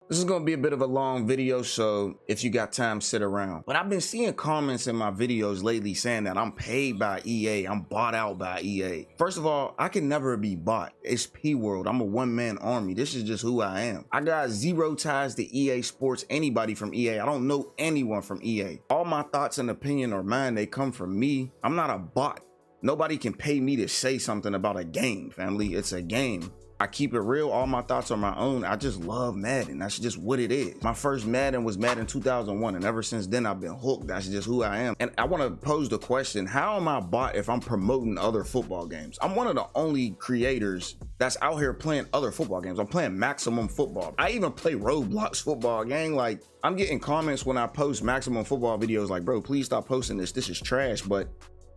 This is going to be a bit of a long video, so if you got time, sit around. But I've been seeing comments in my videos lately saying that I'm paid by EA, I'm bought out by EA. First of all, I can never be bought. It's P-World. I'm a one-man army. This is just who I am. I got zero ties to EA Sports, anybody from EA. I don't know anyone from EA. All my thoughts and opinion are mine. They come from me. I'm not a bot. Nobody can pay me to say something about a game, family. It's a game. I keep it real. All my thoughts are my own. I just love Madden. That's just what it is. My first Madden was Madden 2001, and ever since then I've been hooked. That's just who I am. And I want to pose the question, how am I bought if I'm promoting other football games? I'm one of the only creators that's out here playing other football games. I'm playing Maximum Football. I even play Roblox football, gang. Like, I'm getting comments when I post Maximum Football videos like, bro, please stop posting this. This is trash. But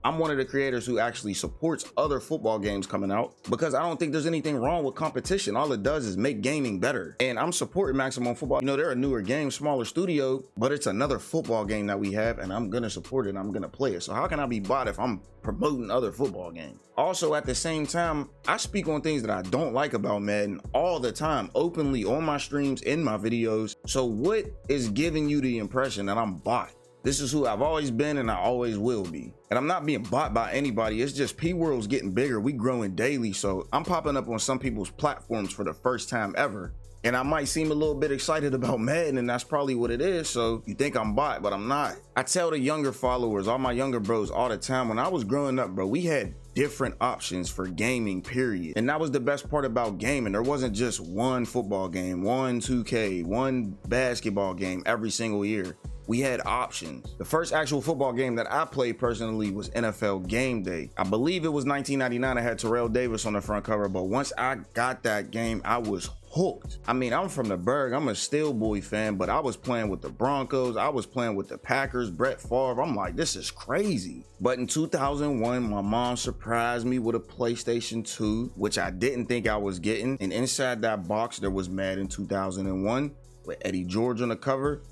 I'm one of the creators who actually supports other football games coming out because I don't think there's anything wrong with competition. All it does is make gaming better. And I'm supporting Maximum Football. You know, they're a newer game, smaller studio, but it's another football game that we have, and I'm going to support it. I'm going to play it. So how can I be bought if I'm promoting other football games? Also, at the same time, I speak on things that I don't like about Madden all the time, openly on my streams, in my videos. So what is giving you the impression that I'm bought? This is who I've always been and I always will be. And I'm not being bought by anybody. It's just P-World's getting bigger. We growing daily. So I'm popping up on some people's platforms for the first time ever. And I might seem a little bit excited about Madden, and that's probably what it is. So you think I'm bought, but I'm not. I tell the younger followers, all my younger bros all the time, when I was growing up, bro, we had different options for gaming, period. And that was the best part about gaming. There wasn't just one football game, one 2K, one basketball game every single year. We had options. The first actual football game that I played personally was NFL Game Day. I believe it was 1999. I had Terrell Davis on the front cover, but once I got that game, I was hooked. I mean, I'm from the Berg. I'm a Steel Boy fan, but I was playing with the Broncos. I was playing with the Packers, Brett Favre. I'm like, this is crazy. But in 2001, my mom surprised me with a PlayStation 2, which I didn't think I was getting. And inside that box, there was Madden 2001 with Eddie George on the cover.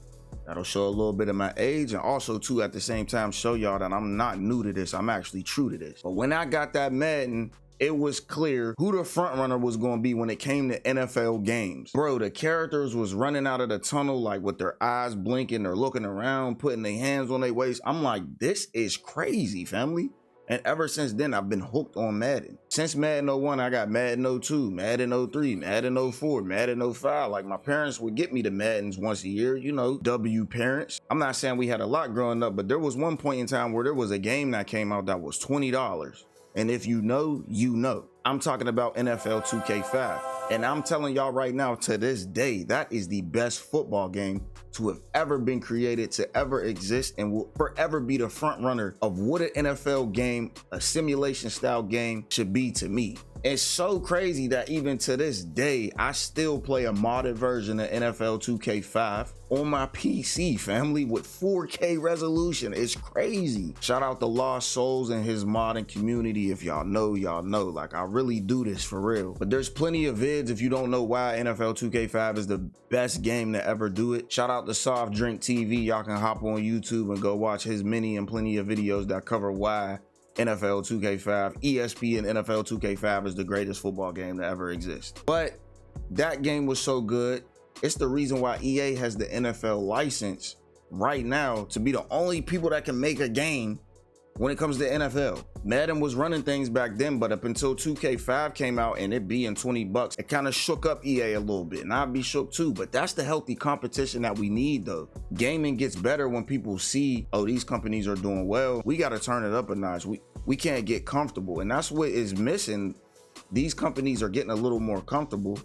That'll show a little bit of my age, and also too at the same time show y'all that I'm not new to this. I'm actually true to this. But when I got that Madden, it was clear who the front runner was going to be when it came to NFL games. Bro, the characters was running out of the tunnel like with their eyes blinking, they're looking around, putting their hands on their waist. I'm like, this is crazy, family. And ever since then, I've been hooked on Madden. Since Madden 01, I got Madden 02, Madden 03, Madden 04, Madden 05. Like, my parents would get me the Maddens once a year, you know, W parents. I'm not saying we had a lot growing up, but there was one point in time where there was a game that came out that was $20. And if you know, you know. I'm talking about NFL 2K5. And I'm telling y'all right now, to this day, that is the best football game to have ever been created, to ever exist, and will forever be the front runner of what an NFL game, a simulation style game, should be to me. It's so crazy that even to this day, I still play a modded version of NFL 2K5 on my PC, family, with 4K resolution. It's crazy. Shout out to Lost Souls and his modding community. If y'all know, y'all know. Like, I really do this for real. But there's plenty of vids if you don't know why NFL 2K5 is the best game to ever do it. Shout out to Soft Drink TV. Y'all can hop on YouTube and go watch his many and plenty of videos that cover why NFL 2K5, ESPN NFL 2K5 is the greatest football game to ever exist. But that game was so good. It's the reason why EA has the NFL license right now to be the only people that can make a game when it comes to NFL. Madden was running things back then, but up until 2K5 came out and it being $20, it kind of shook up EA a little bit. And I'd be shook too, but that's the healthy competition that we need though. Gaming gets better when people see, oh, these companies are doing well. We got to turn it up a notch. We can't get comfortable. And that's what is missing. These companies are getting a little more comfortable.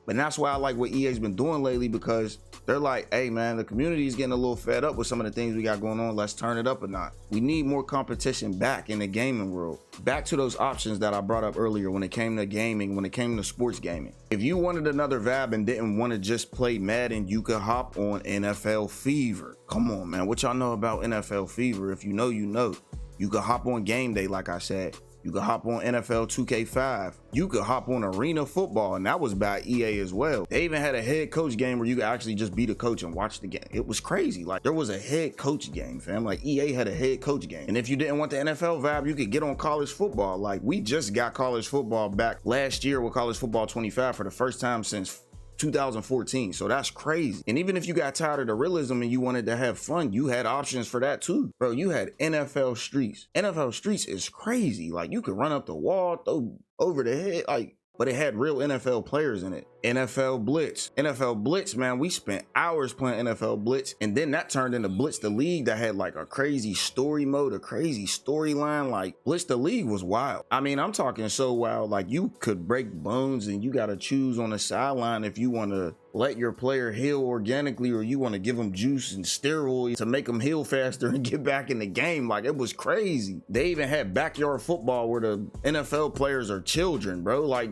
And that's why I like what EA's been doing lately, because they're like, hey man, the community is getting a little fed up with some of the things we got going on. Let's turn it up a notch. We need more competition back in the gaming world. Back to those options that I brought up earlier when it came to gaming, when it came to sports gaming. If you wanted another vibe and didn't want to just play Madden, you could hop on NFL Fever. Come on, man. What y'all know about NFL Fever? If you know, you know. You could hop on Game Day, like I said. You could hop on NFL 2K5. You could hop on Arena Football, and that was by EA as well. They even had a head coach game where you could actually just be the coach and watch the game. It was crazy. Like, there was a head coach game, fam. Like, EA had a head coach game. And if you didn't want the NFL vibe, you could get on college football. Like, we just got college football back last year with College Football 25 for the first time since 2014. So that's crazy. And even if you got tired of the realism and you wanted to have fun, you had options for that too. Bro, you had NFL Streets. NFL Streets is crazy. Like, you could run up the wall, throw over the head, like, but it had real NFL players in it. NFL Blitz. NFL Blitz, man, we spent hours playing NFL Blitz, and then that turned into Blitz the League that had like a crazy story mode, a crazy storyline. Like, Blitz the League was wild. I mean, I'm talking so wild, like you could break bones and you got to choose on the sideline if you want to let your player heal organically or you want to give them juice and steroids to make them heal faster and get back in the game. Like, it was crazy. They even had backyard football where the NFL players are children, bro. Like,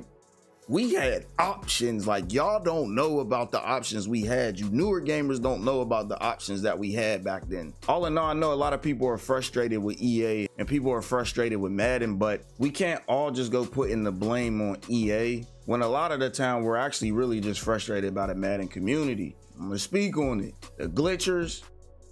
we had options. Like, y'all don't know about the options we had. You newer gamers don't know about the options that we had back then. All in all, I know a lot of people are frustrated with EA and people are frustrated with Madden, but we can't all just go putting the blame on EA when a lot of the time we're actually really just frustrated by the Madden community. I'm gonna speak on it. The glitchers,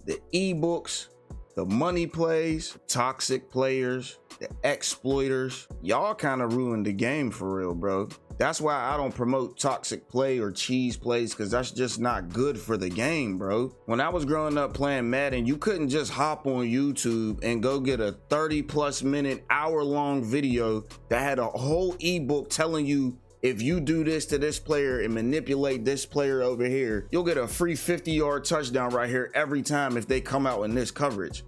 the ebooks, the money plays, toxic players, the exploiters. Y'all kind of ruined the game for real, bro. That's why I don't promote toxic play or cheese plays, because that's just not good for the game, bro. When I was growing up playing Madden, you couldn't just hop on YouTube and go get a 30+ minute, hour-long video that had a whole ebook telling you if you do this to this player and manipulate this player over here, you'll get a free 50-yard touchdown right here every time if they come out in this coverage.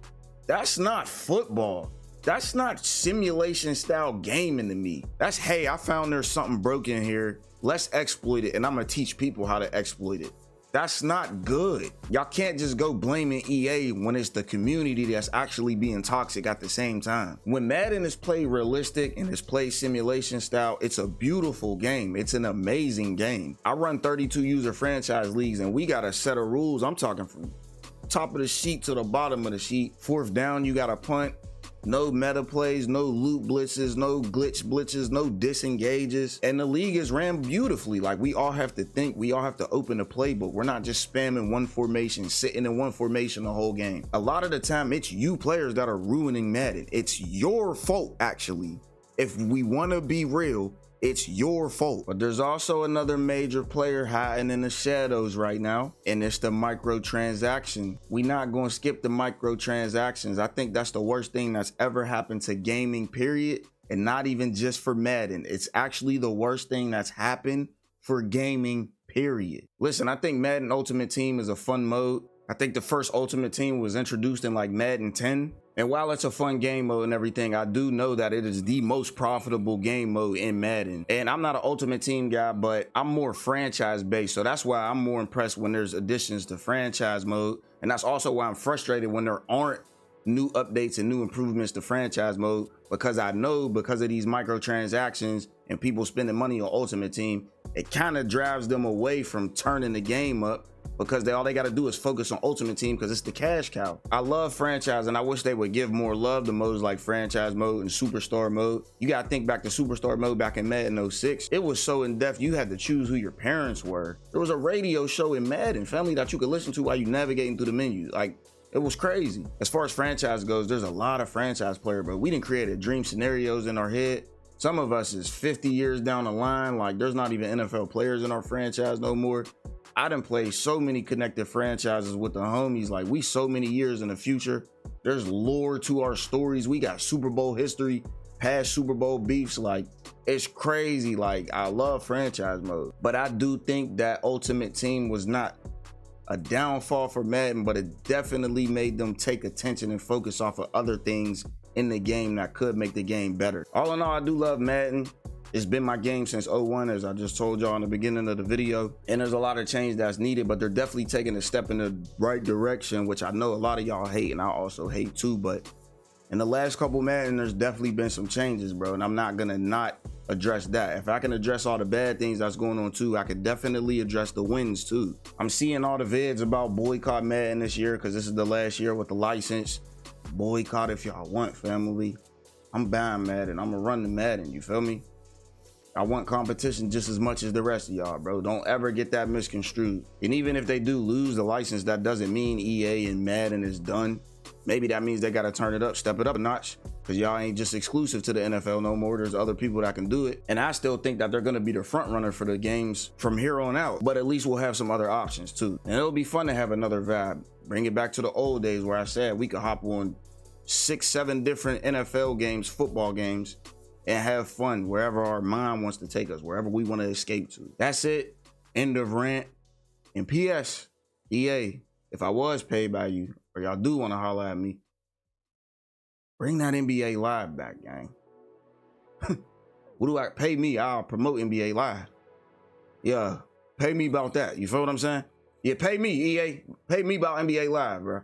That's not football. That's not simulation style gaming to me. That's, hey, I found there's something broken here. Let's exploit it, and I'm gonna teach people how to exploit it. That's not good. Y'all can't just go blaming EA when it's the community that's actually being toxic at the same time. When Madden is played realistic and is played simulation style, it's a beautiful game. It's an amazing game. I run 32 user franchise leagues and we got a set of rules. I'm talking from top of the sheet to the bottom of the sheet. Fourth down, you got to punt. No meta plays, no loot blitzes, no glitch blitzes, no disengages. And the league is ran beautifully. Like, we all have to think, we all have to open the playbook. We're not just spamming one formation, sitting in one formation the whole game. A lot of the time, it's you players that are ruining Madden. It's your fault, actually. If we want to be real, it's your fault. But there's also another major player hiding in the shadows right now, and it's the microtransaction. We not going to skip the microtransactions. I think that's the worst thing that's ever happened to gaming, period, and not even just for Madden. It's actually the worst thing that's happened for gaming, period. Listen, I think Madden Ultimate Team is a fun mode. I think the first Ultimate Team was introduced in like Madden 10. And while it's a fun game mode and everything, I do know that it is the most profitable game mode in Madden. And I'm not an Ultimate Team guy, but I'm more franchise based. So that's why I'm more impressed when there's additions to franchise mode. And that's also why I'm frustrated when there aren't new updates and new improvements to franchise mode, because I know because of these microtransactions and people spending money on Ultimate Team, it kind of drives them away from turning the game up, because all they got to do is focus on Ultimate Team because it's the cash cow. I love franchise, and I wish they would give more love to modes like franchise mode and superstar mode. You got to think back to superstar mode back in Madden 06. It was so in-depth, you had to choose who your parents were. There was a radio show in Madden, family, that you could listen to while you navigating through the menu. Like, it was crazy. As far as franchise goes, there's a lot of franchise players, but we didn't create dream scenarios in our head. Some of us is 50 years down the line. Like, there's not even NFL players in our franchise no more. I done played so many connected franchises with the homies. Like, we so many years in the future. There's lore to our stories. We got Super Bowl history, past Super Bowl beefs. Like, it's crazy. Like, I love franchise mode. But I do think that Ultimate Team was not a downfall for Madden, but it definitely made them take attention and focus off of other things in the game that could make the game better. All in all, I do love Madden. It's been my game since 01, as I just told y'all in the beginning of the video. And there's a lot of change that's needed, but they're definitely taking a step in the right direction, which I know a lot of y'all hate, and I also hate too. But in the last couple Madden, there's definitely been some changes, bro. And I'm not gonna not address that. If I can address all the bad things that's going on too, I could definitely address the wins too. I'm seeing all the vids about Boycott Madden this year, because this is the last year with the license. Boycott if y'all want, family. I'm buying Madden. I'm gonna run the Madden, you feel me? I want competition just as much as the rest of y'all, bro. Don't ever get that misconstrued. And even if they do lose the license, that doesn't mean EA and Madden is done. Maybe that means they got to turn it up, step it up a notch. because y'all ain't just exclusive to the NFL no more. There's other people that can do it. And I still think that they're going to be the front runner for the games from here on out. But at least we'll have some other options too. And it'll be fun to have another vibe. Bring it back to the old days where I said we could hop on 6-7 different NFL games, football games, and have fun wherever our mind wants to take us, wherever we want to escape to. That's it. End of rant. And PS, EA, if I was paid by you, or y'all do want to holler at me, bring that NBA Live back, gang. What do I pay me? I'll promote NBA Live. Yeah, pay me about that. You feel what I'm saying? Yeah, pay me, EA. Pay me about NBA Live, bro.